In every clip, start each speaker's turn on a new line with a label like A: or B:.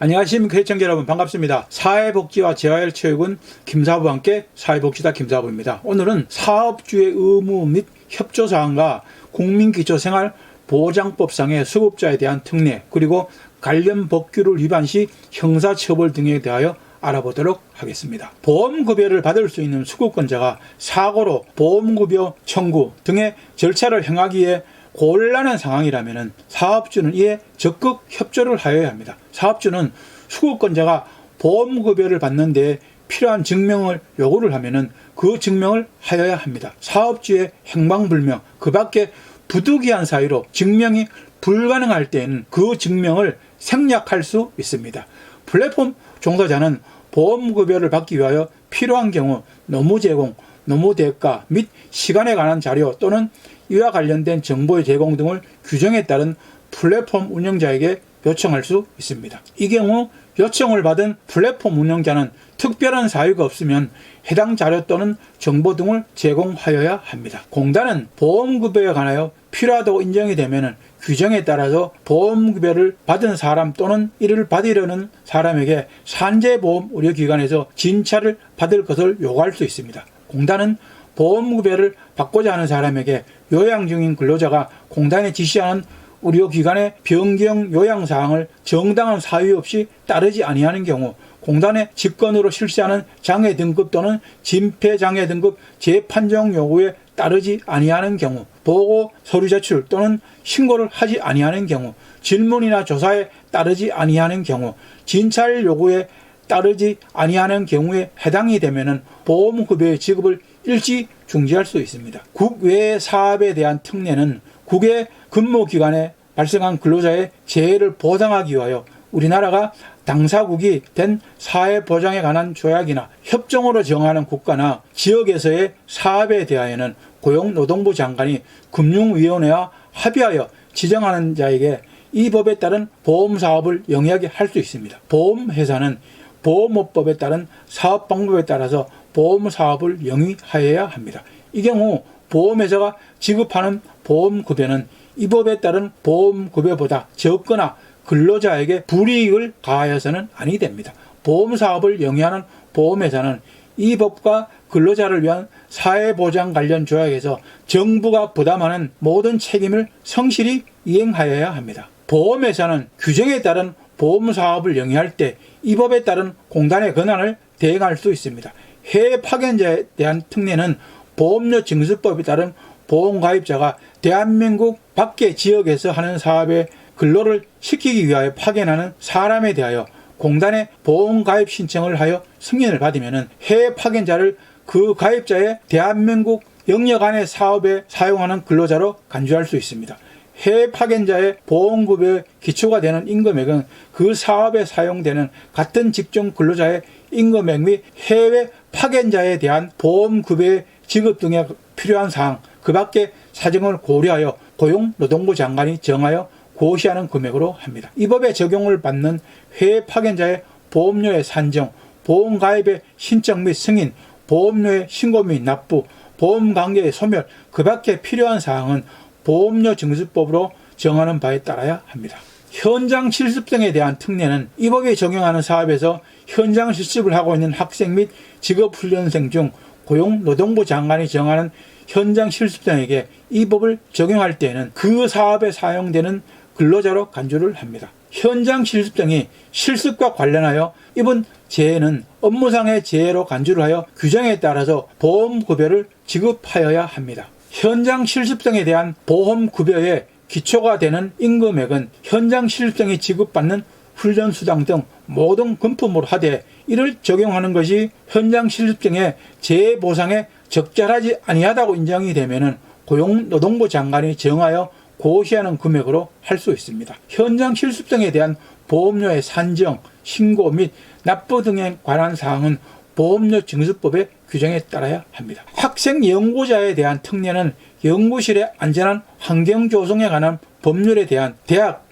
A: 안녕하십니까 시청자 여러분, 반갑습니다. 사회복지와 재활체육은 김사부와 함께 사회복지다 김사부입니다. 오늘은 사업주의 의무 및 협조사항과 국민기초생활보장법상의 수급자에 대한 특례, 그리고 관련 법규를 위반 시 형사처벌 등에 대하여 알아보도록 하겠습니다. 보험급여를 받을 수 있는 수급권자가 사고로 보험급여 청구 등의 절차를 행하기에 곤란한 상황이라면 사업주는 이에 적극 협조를 하여야 합니다. 사업주는 수급권자가 보험급여를 받는 데 필요한 증명을 요구를 하면 그 증명을 하여야 합니다. 사업주의 행방불명, 그 밖에 부득이한 사유로 증명이 불가능할 때에는 그 증명을 생략할 수 있습니다. 플랫폼 종사자는 보험급여를 받기 위하여 필요한 경우 노무 제공, 노무 대가 및 시간에 관한 자료 또는 이와 관련된 정보의 제공 등을 규정에 따른 플랫폼 운영자에게 요청할 수 있습니다. 이 경우 요청을 받은 플랫폼 운영자는 특별한 사유가 없으면 해당 자료 또는 정보 등을 제공하여야 합니다. 공단은 보험급여에 관하여 필요하다고 인정이 되면 규정에 따라서 보험급여를 받은 사람 또는 이를 받으려는 사람에게 산재보험 의료기관에서 진찰을 받을 것을 요구할 수 있습니다. 공단은 보험급여를 받고자 하는 사람에게 요양 중인 근로자가 공단에 지시하는 의료기관의 변경 요양사항을 정당한 사유 없이 따르지 아니하는 경우, 공단의 직권으로 실시하는 장애 등급 또는 진폐장애 등급 재판정 요구에 따르지 아니하는 경우, 보고 서류 제출 또는 신고를 하지 아니하는 경우, 질문이나 조사에 따르지 아니하는 경우, 진찰 요구에 따르지 아니하는 경우에 해당이 되면 보험급여의 지급을 일시 중지할 수 있습니다. 국외 사업에 대한 특례는 국외 근무기간에 발생한 근로자의 재해를 보상하기 위하여 우리나라가 당사국이 된 사회보장에 관한 조약이나 협정으로 정하는 국가나 지역에서의 사업에 대하여는 고용노동부 장관이 금융위원회와 합의하여 지정하는 자에게 이 법에 따른 보험사업을 영위하게 할 수 있습니다. 보험회사는 보험업법에 따른 사업방법에 따라서 보험사업을 영위하여야 합니다. 이 경우 보험회사가 지급하는 보험급여는 이 법에 따른 보험급여보다 적거나 근로자에게 불이익을 가하여서는 아니 됩니다. 보험사업을 영위하는 보험회사는 이 법과 근로자를 위한 사회보장 관련 조약에서 정부가 부담하는 모든 책임을 성실히 이행하여야 합니다. 보험회사는 규정에 따른 보험사업을 영위할 때 이 법에 따른 공단의 권한을 대행할 수 있습니다. 해외 파견자에 대한 특례는 보험료 징수법에 따른 보험가입자가 대한민국 밖의 지역에서 하는 사업에 근로를 시키기 위하여 파견하는 사람에 대하여 공단에 보험가입 신청을 하여 승인을 받으면 해외 파견자를 그 가입자의 대한민국 영역 안의 사업에 사용하는 근로자로 간주할 수 있습니다. 해외 파견자의 보험급여의 기초가 되는 임금액은 그 사업에 사용되는 같은 직종 근로자의 임금액 및 해외 파견자에 대한 보험급여의 지급 등에 필요한 사항, 그 밖의 사정을 고려하여 고용노동부 장관이 정하여 고시하는 금액으로 합니다. 이 법의 적용을 받는 해외 파견자의 보험료의 산정, 보험가입의 신청 및 승인, 보험료의 신고 및 납부, 보험관계의 소멸, 그 밖에 필요한 사항은 보험료 징수법으로 정하는 바에 따라야 합니다. 현장 실습 등에 대한 특례는 이 법이 적용하는 사업에서 현장 실습을 하고 있는 학생 및 직업훈련생 중 고용노동부 장관이 정하는 현장 실습생에게 이 법을 적용할 때에는 그 사업에 사용되는 근로자로 간주를 합니다. 현장 실습생이 실습과 관련하여 입은 재해는 업무상의 재해로 간주를 하여 규정에 따라서 보험급여를 지급하여야 합니다. 현장 실습생에 대한 보험급여의 기초가 되는 임금액은 현장 실습생이 지급받는 훈련수당 등 모든 금품으로 하되 이를 적용하는 것이 현장 실습생의 재해보상에 적절하지 아니하다고 인정이 되면 고용노동부 장관이 정하여 고시하는 금액으로 할 수 있습니다. 현장 실습생에 대한 보험료의 산정, 신고 및 납부 등에 관한 사항은 보험료 징수법의 규정에 따라야 합니다. 학생 연구자에 대한 특례는 연구실의 안전한 환경 조성에 관한 법률에 대한 대학,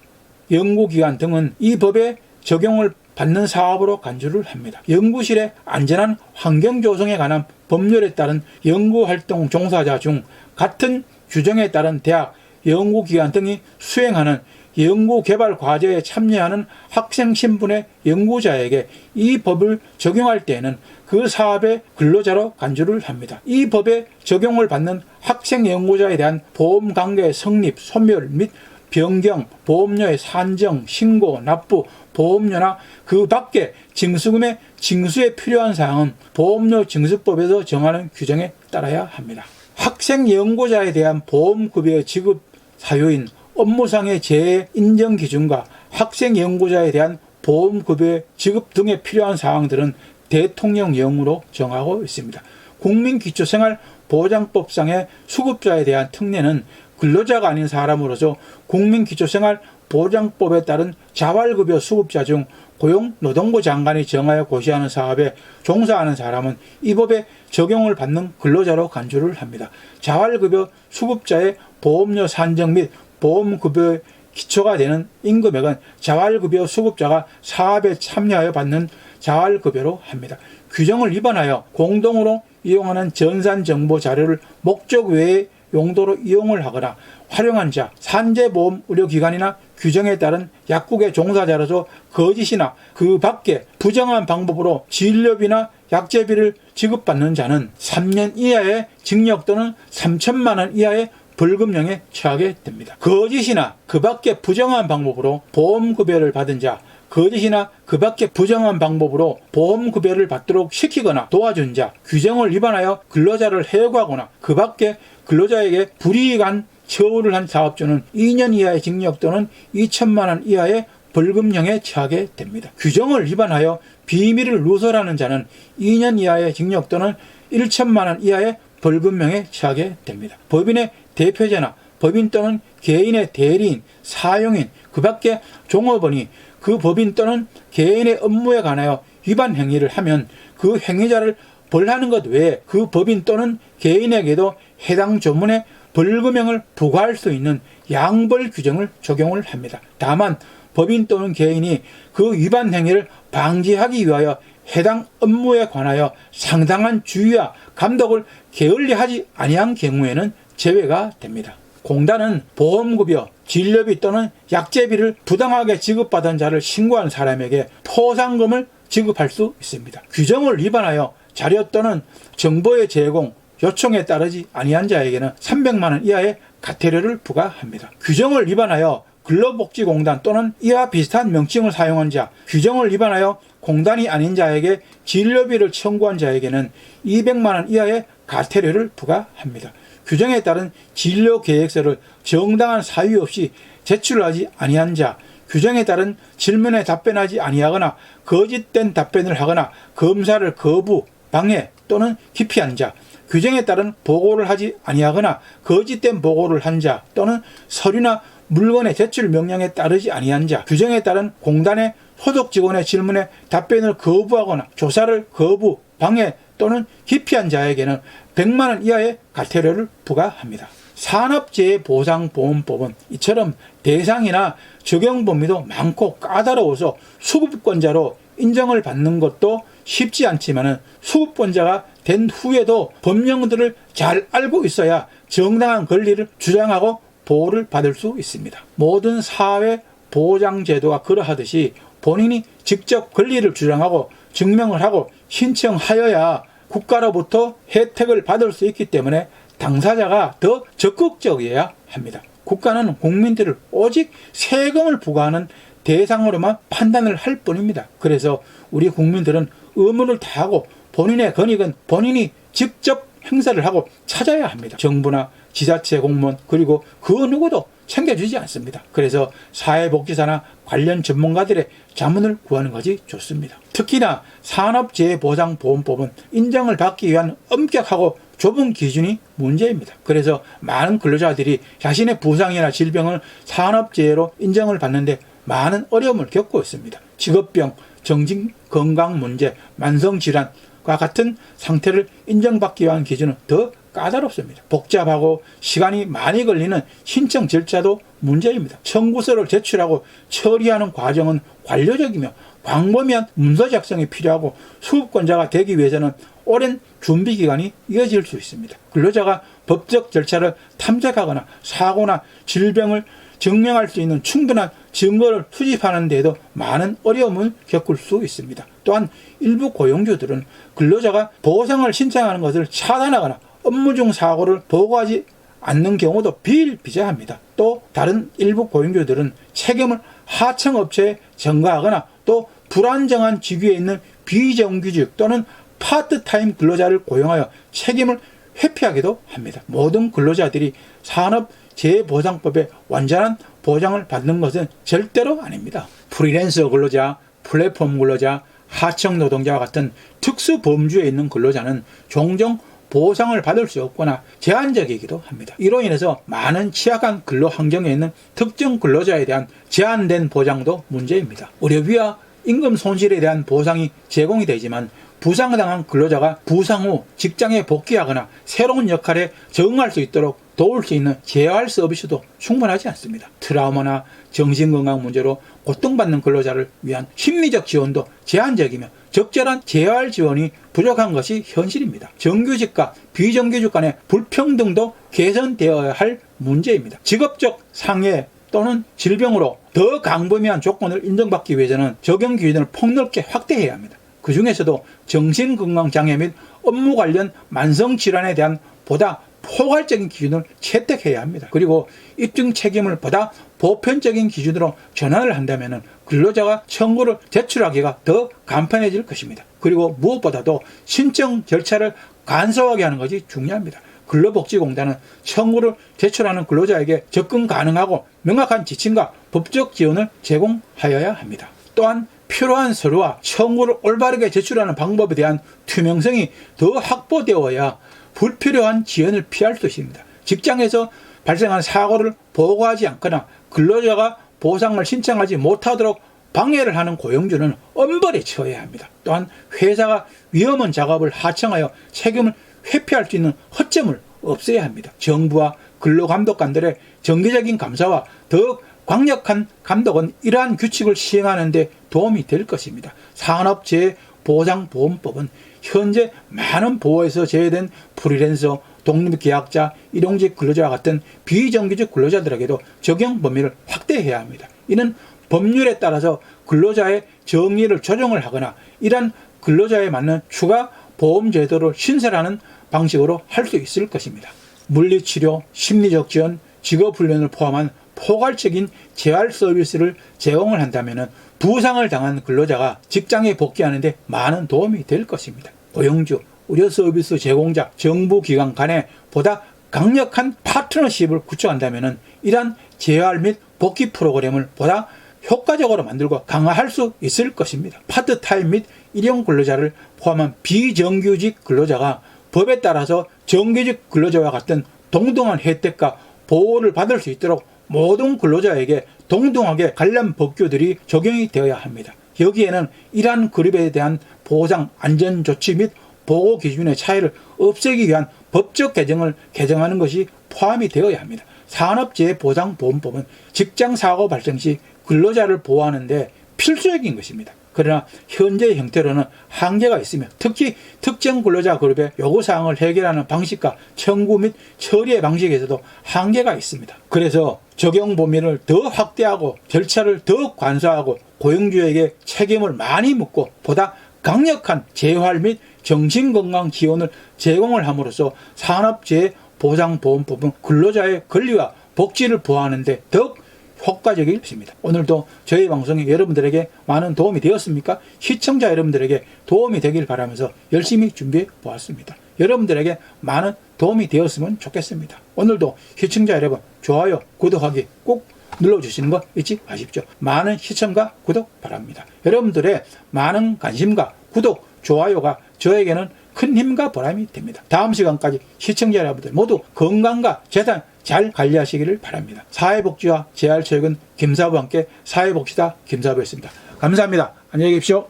A: 연구기관 등은 이 법의 적용을 받는 사업으로 간주를 합니다. 연구실의 안전한 환경 조성에 관한 법률에 따른 연구활동 종사자 중 같은 규정에 따른 대학, 연구기관 등이 수행하는 연구개발 과제에 참여하는 학생 신분의 연구자에게 이 법을 적용할 때에는 그 사업의 근로자로 간주를 합니다. 이 법에 적용을 받는 학생 연구자에 대한 보험관계의 성립, 소멸 및 변경, 보험료의 산정, 신고, 납부, 보험료나 그 밖에 징수금의 징수에 필요한 사항은 보험료 징수법에서 정하는 규정에 따라야 합니다. 학생 연구자에 대한 보험급여 지급 사유인 업무상의 재해 인정 기준과 학생 연구자에 대한 보험급여 지급 등에 필요한 사항들은 대통령령으로 정하고 있습니다. 국민기초생활보장법상의 수급자에 대한 특례는 근로자가 아닌 사람으로서 국민기초생활보장법에 따른 자활급여 수급자 중 고용노동부 장관이 정하여 고시하는 사업에 종사하는 사람은 이 법에 적용을 받는 근로자로 간주를 합니다. 자활급여 수급자의 보험료 산정 및 보험급여 기초가 되는 임금액은 자활급여 수급자가 사업에 참여하여 받는 자활급여로 합니다. 규정을 위반하여 공동으로 이용하는 전산정보 자료를 목적 외의 용도로 이용을 하거나 활용한 자, 산재보험 의료기관이나 규정에 따른 약국의 종사자로서 거짓이나 그 밖에 부정한 방법으로 진료비나 약제비를 지급받는 자는 3년 이하의 징역 또는 3천만 원 이하의 벌금형에 처하게 됩니다. 거짓이나 그 밖에 부정한 방법으로 보험급여를 받은 자, 거짓이나 그 밖에 부정한 방법으로 보험급여를 받도록 시키거나 도와준 자, 규정을 위반하여 근로자를 해고하거나 그 밖에 근로자에게 불이익한 처우를 한 사업주는 2년 이하의 징역 또는 2천만 원 이하의 벌금형에 처하게 됩니다. 규정을 위반하여 비밀을 누설하는 자는 2년 이하의 징역 또는 1천만 원 이하의 벌금형에 처하게 됩니다. 법인의 대표자나 법인 또는 개인의 대리인, 사용인, 그 밖에 종업원이 그 법인 또는 개인의 업무에 관하여 위반 행위를 하면 그 행위자를 벌하는 것 외에 그 법인 또는 개인에게도 해당 조문에 벌금형을 부과할 수 있는 양벌 규정을 적용을 합니다. 다만 법인 또는 개인이 그 위반 행위를 방지하기 위하여 해당 업무에 관하여 상당한 주의와 감독을 게을리하지 아니한 경우에는 제외가 됩니다. 공단은 보험급여, 진료비 또는 약제비를 부당하게 지급받은 자를 신고한 사람에게 포상금을 지급할 수 있습니다. 규정을 위반하여 자료 또는 정보의 제공, 요청에 따르지 아니한 자에게는 300만 원 이하의 과태료를 부과합니다. 규정을 위반하여 근로복지공단 또는 이와 비슷한 명칭을 사용한 자, 규정을 위반하여 공단이 아닌 자에게 진료비를 청구한 자에게는 200만 원 이하의 과태료를 부과합니다. 규정에 따른 진료계획서를 정당한 사유 없이 제출하지 아니한 자, 규정에 따른 질문에 답변하지 아니하거나 거짓된 답변을 하거나 검사를 거부, 방해 또는 기피한 자, 규정에 따른 보고를 하지 아니하거나 거짓된 보고를 한 자 또는 서류나 물건의 제출 명령에 따르지 아니한 자, 규정에 따른 공단의 소속 직원의 질문에 답변을 거부하거나 조사를 거부, 방해 또는 기피한 자에게는 100만 원 이하의 과태료를 부과합니다. 산업재해보상보험법은 이처럼 대상이나 적용 범위도 많고 까다로워서 수급권자로 인정을 받는 것도 쉽지 않지만 수급권자가 된 후에도 법령들을 잘 알고 있어야 정당한 권리를 주장하고 보호를 받을 수 있습니다. 모든 사회보장제도가 그러하듯이 본인이 직접 권리를 주장하고 증명을 하고 신청하여야 국가로부터 혜택을 받을 수 있기 때문에 당사자가 더 적극적이어야 합니다. 국가는 국민들을 오직 세금을 부과하는 대상으로만 판단을 할 뿐입니다. 그래서 우리 국민들은 의무를 다하고 본인의 권익은 본인이 직접 행사를 하고 찾아야 합니다. 정부나 지자체 공무원 그리고 그 누구도 챙겨주지 않습니다. 그래서 사회복지사나 관련 전문가들의 자문을 구하는 것이 좋습니다. 특히나 산업재해보상보험법은 인정을 받기 위한 엄격하고 좁은 기준이 문제입니다. 그래서 많은 근로자들이 자신의 부상이나 질병을 산업재해로 인정을 받는데 많은 어려움을 겪고 있습니다. 직업병, 정신건강 문제, 만성질환과 같은 상태를 인정받기 위한 기준은 더 까다롭습니다. 복잡하고 시간이 많이 걸리는 신청 절차도 문제입니다. 청구서를 제출하고 처리하는 과정은 관료적이며 광범위한 문서 작성이 필요하고 수급권자가 되기 위해서는 오랜 준비 기간이 이어질 수 있습니다. 근로자가 법적 절차를 탐색하거나 사고나 질병을 증명할 수 있는 충분한 증거를 수집하는 데에도 많은 어려움을 겪을 수 있습니다. 또한 일부 고용주들은 근로자가 보상을 신청하는 것을 차단하거나 업무 중 사고를 보고하지 않는 경우도 비일비재합니다. 또 다른 일부 고용주들은 책임을 하청업체에 전가하거나 또 불안정한 직위에 있는 비정규직 또는 파트타임 근로자를 고용하여 책임을 회피하기도 합니다. 모든 근로자들이 산업재해보상법의 완전한 보장을 받는 것은 절대로 아닙니다. 프리랜서 근로자, 플랫폼 근로자, 하청 노동자와 같은 특수범주에 있는 근로자는 종종 보상을 받을 수 없거나 제한적이기도 합니다. 이로 인해서 많은 취약한 근로 환경에 있는 특정 근로자에 대한 제한된 보장도 문제입니다. 의료비와 임금 손실에 대한 보상이 제공이 되지만 부상당한 근로자가 부상 후 직장에 복귀하거나 새로운 역할에 적응할 수 있도록 도울 수 있는 재활 서비스도 충분하지 않습니다. 트라우마나 정신건강 문제로 고통받는 근로자를 위한 심리적 지원도 제한적이며 적절한 재활 지원이 부족한 것이 현실입니다. 정규직과 비정규직 간의 불평등도 개선되어야 할 문제입니다. 직업적 상해 또는 질병으로 더 강범위한 조건을 인정받기 위해서는 적용 기준을 폭넓게 확대해야 합니다. 그 중에서도 정신건강장애 및 업무 관련 만성질환에 대한 보다 포괄적인 기준을 채택해야 합니다. 그리고 입증 책임을 보다 보편적인 기준으로 전환을 한다면 근로자가 청구를 제출하기가 더 간편해질 것입니다. 그리고 무엇보다도 신청 절차를 간소하게 하는 것이 중요합니다. 근로복지공단은 청구를 제출하는 근로자에게 접근 가능하고 명확한 지침과 법적 지원을 제공하여야 합니다. 또한 필요한 서류와 청구를 올바르게 제출하는 방법에 대한 투명성이 더 확보되어야 불필요한 지연을 피할 수 있습니다. 직장에서 발생한 사고를 보고하지 않거나 근로자가 보상을 신청하지 못하도록 방해를 하는 고용주는 엄벌에 처해야 합니다. 또한 회사가 위험한 작업을 하청하여 책임을 회피할 수 있는 허점을 없애야 합니다. 정부와 근로감독관들의 정기적인 감사와 더욱 강력한 감독은 이러한 규칙을 시행하는 데 도움이 될 것입니다. 산업재해보상보험법은 현재 많은 보호에서 제외된 프리랜서, 독립계약자, 일용직 근로자와 같은 비정규직 근로자들에게도 적용 범위를 확대해야 합니다. 이는 법률에 따라서 근로자의 정의를 조정을 하거나 이러한 근로자에 맞는 추가 보험제도를 신설하는 방식으로 할 수 있을 것입니다. 물리치료, 심리적 지원, 직업훈련을 포함한 포괄적인 재활 서비스를 제공을 한다면 부상을 당한 근로자가 직장에 복귀하는 데 많은 도움이 될 것입니다. 고용주, 의료서비스 제공자, 정부기관 간에 보다 강력한 파트너십을 구축한다면 이러한 재활 및 복귀 프로그램을 보다 효과적으로 만들고 강화할 수 있을 것입니다. 파트타임 및 일용 근로자를 포함한 비정규직 근로자가 법에 따라서 정규직 근로자와 같은 동등한 혜택과 보호를 받을 수 있도록 모든 근로자에게 동등하게 관련 법규들이 적용이 되어야 합니다. 여기에는 이러한 그룹에 대한 보상, 안전조치 및 보호 기준의 차이를 없애기 위한 법적 개정을 개정하는 것이 포함이 되어야 합니다. 산업재해보상보험법은 직장사고 발생 시 근로자를 보호하는 데 필수적인 것입니다. 그러나 현재의 형태로는 한계가 있으며 특히 특정 근로자 그룹의 요구사항을 해결하는 방식과 청구 및 처리의 방식에서도 한계가 있습니다. 그래서 적용 범위를 더 확대하고 절차를 더 간소화하고 고용주에게 책임을 많이 묻고 보다 강력한 재활 및 정신건강 지원을 제공을 함으로써 산업재해보상보험법은 근로자의 권리와 복지를 보호하는 데 더욱 효과적일 것입니다. 오늘도 저희 방송이 여러분들에게 많은 도움이 되었습니까? 시청자 여러분들에게 도움이 되길 바라면서 열심히 준비해 보았습니다. 여러분들에게 많은 도움이 되었으면 좋겠습니다. 오늘도 시청자 여러분 좋아요, 구독하기 꼭 눌러주시는 거 잊지 마십시오. 많은 시청과 구독 바랍니다. 여러분들의 많은 관심과 구독, 좋아요가 저에게는 큰 힘과 보람이 됩니다. 다음 시간까지 시청자 여러분들 모두 건강과 재산 잘 관리하시기를 바랍니다. 사회복지와 재활체육은 김사부와 함께 사회복지사 김사부였습니다. 감사합니다. 안녕히 계십시오.